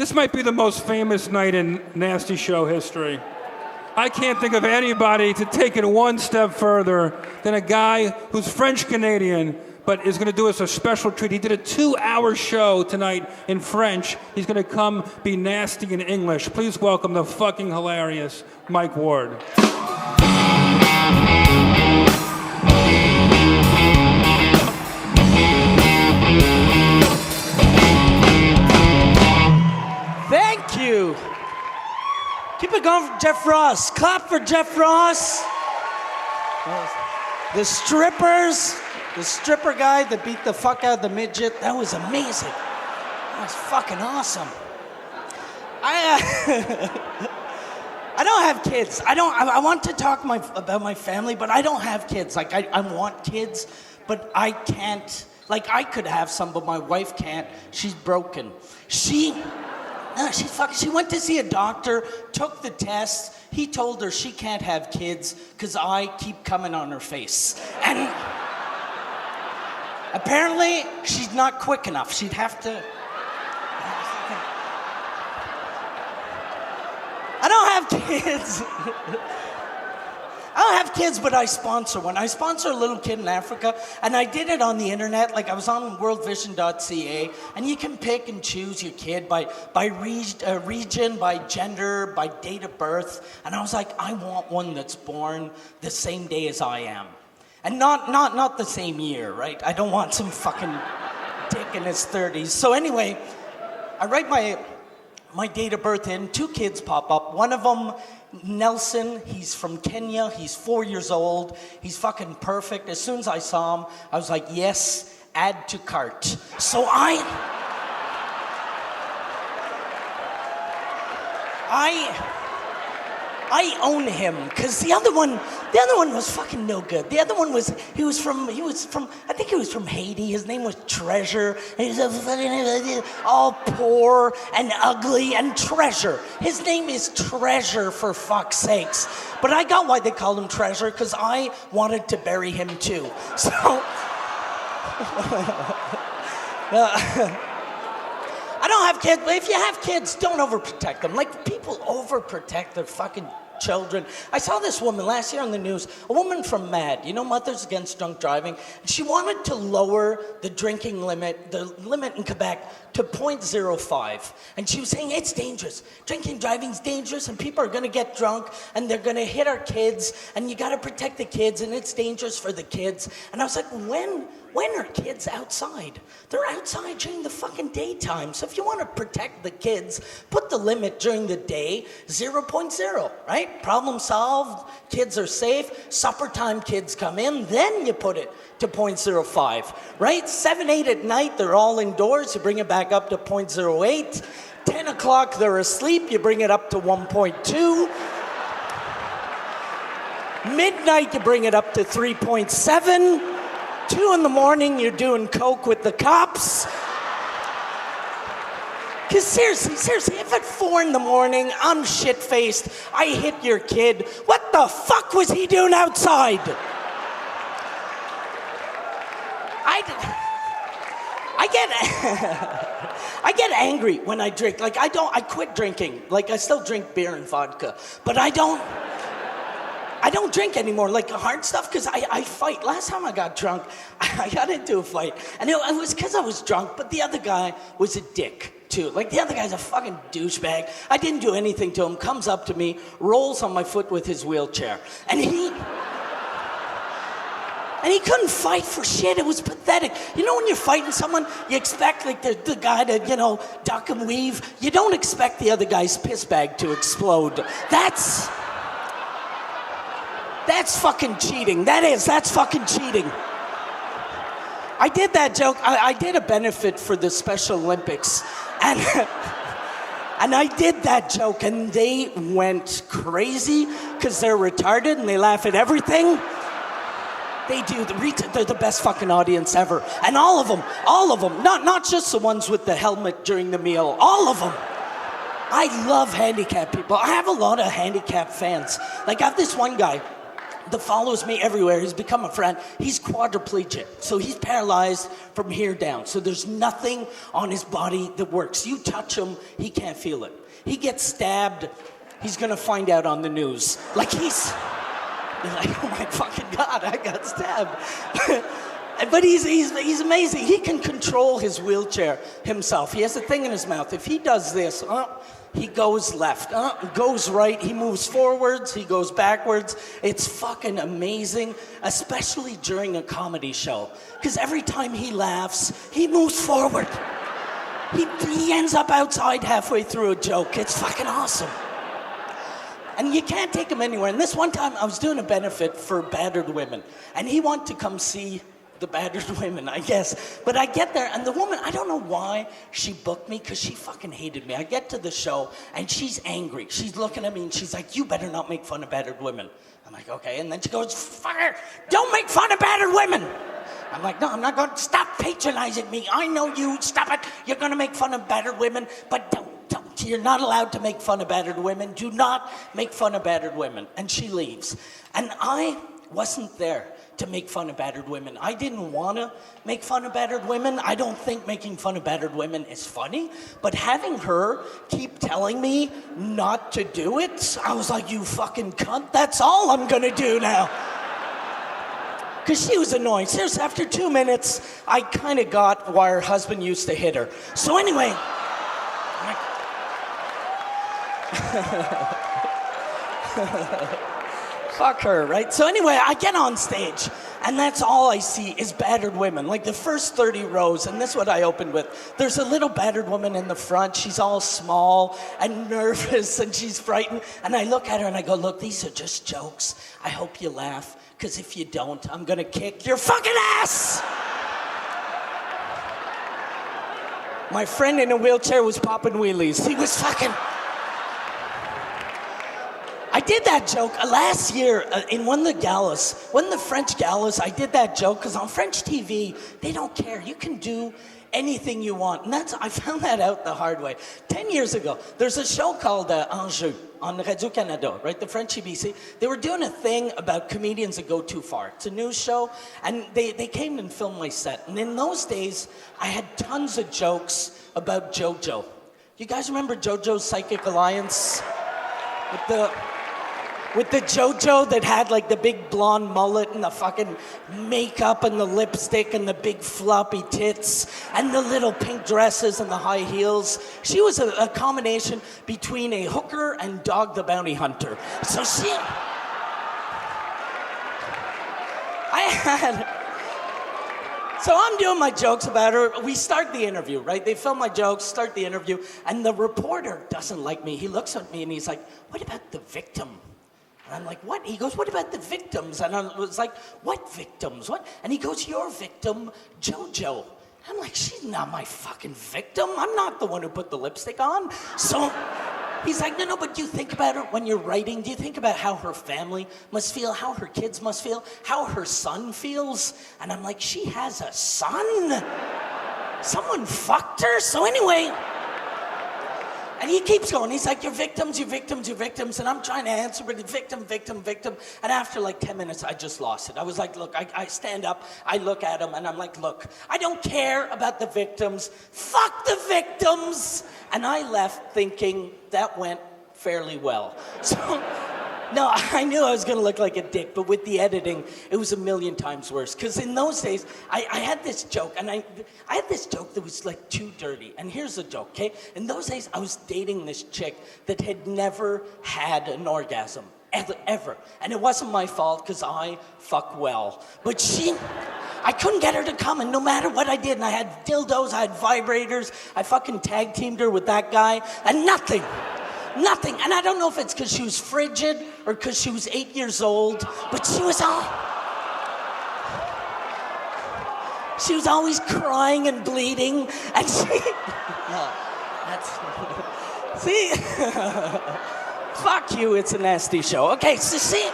This might be the most famous night in Nasty Show history. I can't think of anybody to take it one step further than a guy who's French-Canadian, but is going to do us a special treat. He did a 2-hour show tonight in French. He's going to come be nasty in English. Please welcome the fucking hilarious Mike Ward. Thank you. Keep it going for Jeff Ross. Clap for Jeff Ross. The strippers, the stripper guy that beat the fuck out of the midget, that was amazing. That was fucking awesome. I don't have kids. I want to talk about my family, but I don't have kids. Like, I want kids, but I can't. Like, I could have some, but my wife can't. She's broken. She went to see a doctor, took the test. He told her she can't have kids because I keep coming on her face. And apparently, she's not quick enough. She'd have to... I don't have kids. I don't have kids, but I sponsor one. I sponsor a little kid in Africa, and I did it on the internet. Like, I was on worldvision.ca, and you can pick and choose your kid by region, by gender, by date of birth. And I was like, I want one that's born the same day as I am. And not the same year, right? I don't want some fucking dick in his 30s. So anyway, I write my date of birth in, 2 kids pop up. One of them, Nelson, he's from Kenya, he's 4 years old, he's fucking perfect. As soon as I saw him, I was like, yes, add to cart. So I own him, because the other one was fucking no good. The other one was from I think he was from Haiti. His name was Treasure. And he was all poor and ugly and Treasure. His name is Treasure, for fuck's sakes. But I got why they called him Treasure, because I wanted to bury him too. So I don't have kids, but if you have kids, don't overprotect them. Like, people overprotect their fucking children. I saw this woman last year on the news, a woman from MAD, you know, Mothers Against Drunk Driving. She wanted to lower the drinking limit, the limit in Quebec, to 0.05. And she was saying, it's dangerous. Drinking, driving's dangerous, and people are going to get drunk, and they're going to hit our kids, and you got to protect the kids, and it's dangerous for the kids. And I was like, when are kids outside? They're outside during the fucking daytime. So if you want to protect the kids, put the limit during the day, 0.0, right? Problem solved, kids are safe, supper time kids come in, then you put it to 0.05, right? 7, 8 at night, they're all indoors, you bring it back up to 0.08. 10 o'clock, they're asleep, you bring it up to 1.2. Midnight, you bring it up to 3.7. 2 in the morning, you're doing coke with the cops. Because seriously, if at 4 in the morning, I'm shit-faced, I hit your kid, what the fuck was he doing outside? I get angry when I drink. Like, I quit drinking. Like, I still drink beer and vodka, but I don't drink anymore, like hard stuff, because I fight. Last time I got drunk, I got into a fight. And it was because I was drunk, but the other guy was a dick, too. Like, the other guy's a fucking douchebag. I didn't do anything to him, comes up to me, rolls on my foot with his wheelchair. And he couldn't fight for shit. It was pathetic. You know, when you're fighting someone, you expect, like, the guy to, you know, duck and weave. You don't expect the other guy's piss bag to explode. That's fucking cheating. That's fucking cheating. I did that joke. I did a benefit for the Special Olympics. And I did that joke, and they went crazy because they're retarded and they laugh at everything. They do. They're the best fucking audience ever. And all of them. Not just the ones with the helmet during the meal. All of them. I love handicapped people. I have a lot of handicapped fans. Like, I have this one guy. that follows me everywhere. He's become a friend. He's quadriplegic, so he's paralyzed from here down. So there's nothing on his body that works. You touch him, he can't feel it. He gets stabbed, he's gonna find out on the news. Like you're like, oh my fucking God, I got stabbed. But he's amazing. He can control his wheelchair himself. He has a thing in his mouth. If he does this, he goes left, goes right, he moves forwards, he goes backwards. It's fucking amazing, especially during a comedy show. Because every time he laughs, he moves forward. He ends up outside halfway through a joke. It's fucking awesome. And you can't take him anywhere. And this one time, I was doing a benefit for Battered Women. And he wanted to come see the Battered Women, I guess. But I get there, and the woman, I don't know why she booked me, because she fucking hated me. I get to the show, and she's angry. She's looking at me, and she's like, you better not make fun of Battered Women. I'm like, okay. And then she goes, fucker, don't make fun of Battered Women. I'm like, no, I'm not going to. Stop patronizing me. I know you. Stop it. You're going to make fun of Battered Women, but don't. You're not allowed to make fun of Battered Women. Do not make fun of Battered Women. And she leaves. And I wasn't there to make fun of Battered Women. I didn't want to make fun of Battered Women. I don't think making fun of Battered Women is funny. But having her keep telling me not to do it, I was like, you fucking cunt. That's all I'm going to do now. Because she was annoying. Seriously, after 2 minutes, I kind of got why her husband used to hit her. So anyway... Fuck her, right? So anyway, I get on stage, and that's all I see is battered women. Like the first 30 rows, and this is what I opened with. There's a little battered woman in the front. She's all small and nervous, and she's frightened. And I look at her and I go, look, these are just jokes. I hope you laugh, because if you don't, I'm gonna kick your fucking ass! My friend in a wheelchair was popping wheelies. He was fucking... I did that joke last year in one of the Gallows, one of the French Gallows. I did that joke because on French TV, they don't care. You can do anything you want. And I found that out the hard way. 10 years ago, there's a show called Enjeu on Radio-Canada, right? The French CBC. They were doing a thing about comedians that go too far. It's a news show, and they came and filmed my set. And in those days, I had tons of jokes about Jojo. You guys remember Jojo's Psychic Alliance? With the Jojo that had like the big blonde mullet and the fucking makeup and the lipstick and the big floppy tits and the little pink dresses and the high heels. She was a combination between a hooker and Dog the Bounty Hunter. So So I'm doing my jokes about her. We start the interview, right? They film my jokes, start the interview, and the reporter doesn't like me. He looks at me and he's like, what about the victim? And I'm like, what? He goes, what about the victims? And I was like, what victims? What? And he goes, your victim, Jojo. I'm like, she's not my fucking victim. I'm not the one who put the lipstick on. So he's like, no, but do you think about it when you're writing? Do you think about how her family must feel, how her kids must feel, how her son feels? And I'm like, she has a son? Someone fucked her? So anyway... And he keeps going. He's like, you're victims, you're victims, you're victims. And I'm trying to answer, but victim, victim, victim. And after like 10 minutes, I just lost it. I was like, look, I stand up, I look at him, and I'm like, look, I don't care about the victims. Fuck the victims. And I left thinking that went fairly well. So, no, I knew I was going to look like a dick, but with the editing, it was a million times worse. Because in those days, I had this joke, and I had this joke that was like too dirty. And here's the joke, okay? In those days, I was dating this chick that had never had an orgasm, ever. And it wasn't my fault, because I fuck well. But I couldn't get her to come, and no matter what I did, and I had dildos, I had vibrators, I fucking tag teamed her with that guy, and nothing. Nothing. And I don't know if it's because she was frigid or because she was 8 years old, but she was always crying and bleeding, and see, fuck you, it's a nasty show. Okay, so see,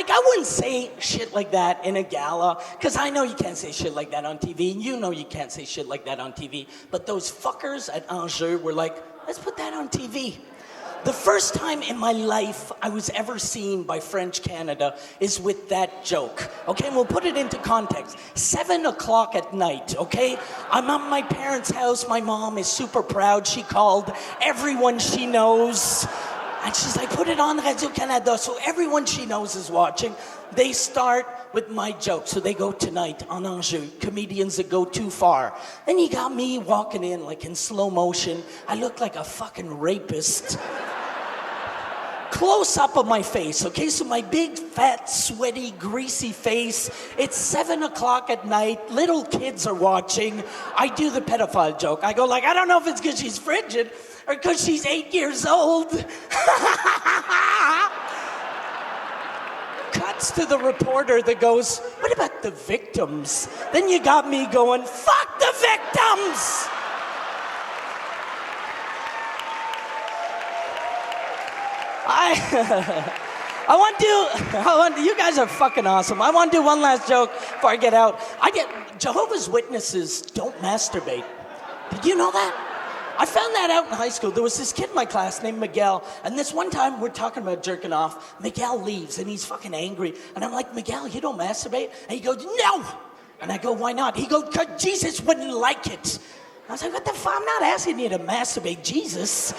I wouldn't say shit like that in a gala, because I know you can't say shit like that on TV, and you know you can't say shit like that on TV, but those fuckers at Enjeu were like, let's put that on TV. The first time in my life I was ever seen by French Canada is with that joke. Okay, and we'll put it into context. 7 o'clock at night, okay? I'm at my parents' house. My mom is super proud. She called everyone she knows. And she's like, put it on Radio Canada. So everyone she knows is watching. They start with my joke. So they go tonight on Anjou, comedians that go too far. Then you got me walking in like in slow motion. I look like a fucking rapist. Close up of my face, okay? So my big, fat, sweaty, greasy face. It's 7 o'clock at night. Little kids are watching. I do the pedophile joke. I go like, I don't know if it's because she's frigid or because she's 8 years old. Cuts to the reporter that goes, what about the victims? Then you got me going, fuck the victims! You guys are fucking awesome. I want to do one last joke before I get out. Jehovah's Witnesses don't masturbate. Did you know that? I found that out in high school. There was this kid in my class named Miguel, and this one time we're talking about jerking off. Miguel leaves, and he's fucking angry. And I'm like, Miguel, you don't masturbate? And he goes, no! And I go, why not? He goes, because Jesus wouldn't like it. I was like, what the fuck? I'm not asking you to masturbate Jesus.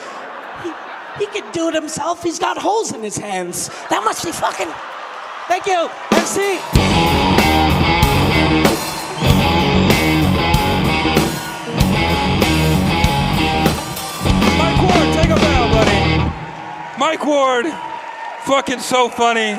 He can do it himself. He's got holes in his hands. That must be fucking... Thank you. Merci. Mike Ward, take a bow, buddy. Mike Ward, fucking so funny.